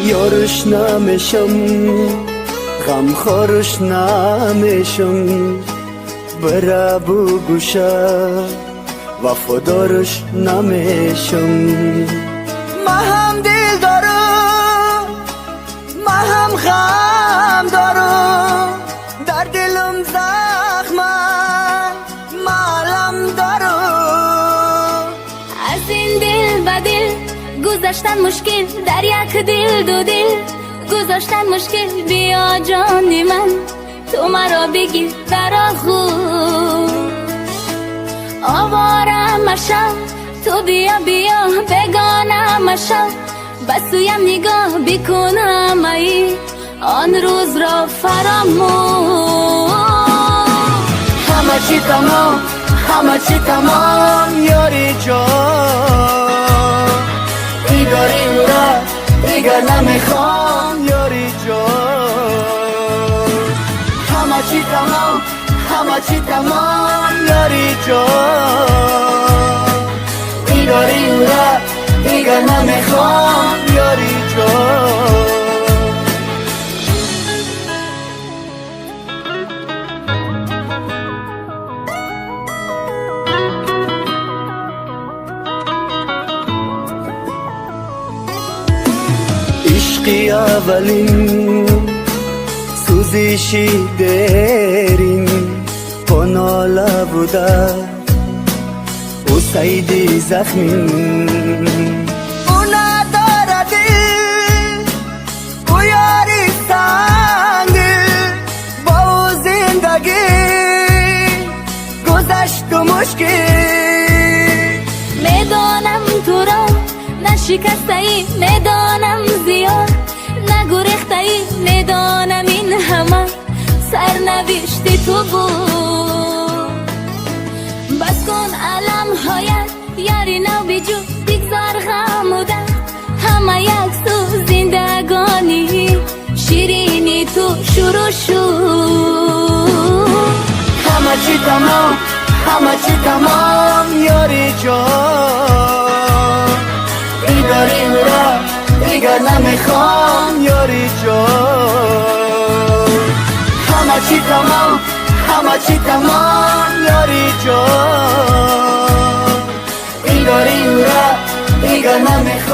یارش نمیشم غمخوارش نمیشم بره بگوشه وفادارش نمیشم ما هم دل دارم ما هم غم دارم در دلم زخمه معلم دارم از این دل به دل گذاشتن مشکل در یک دل دو دل گذاشتن مشکل بیا جان من تو مرا بگیر در آغوش آواره مشم تو بیا بیا بگانه مشم بسویم نگاه بکنم ای آن روز را فراموش همه چی تمام یاری جان دیداری او را دیگر نمیخوام یاری جان همه چی تمام یاری جان دیداری او را دیگر نمیخوام یاری جان عشقی اولین سوزشی درین پناله بوده او سیدی زخمین او نداره دل او یاری سنگ با او زندگی گذشت و مشکل میدانم تو را نشکسته ای میدانم زیاد نگریخته ای میدانم این همه سرنوشت تو بود بس کن علم هایت یاری نو بجو بگذار غم و درد همه یک سو زندگانی شیرینی تو شروع شد همه چی تمام یاری جان دیداری او را دیگر نمیخوام یاری جان همه چی تمام یاری جان دیداری او را دیگر نمیخوام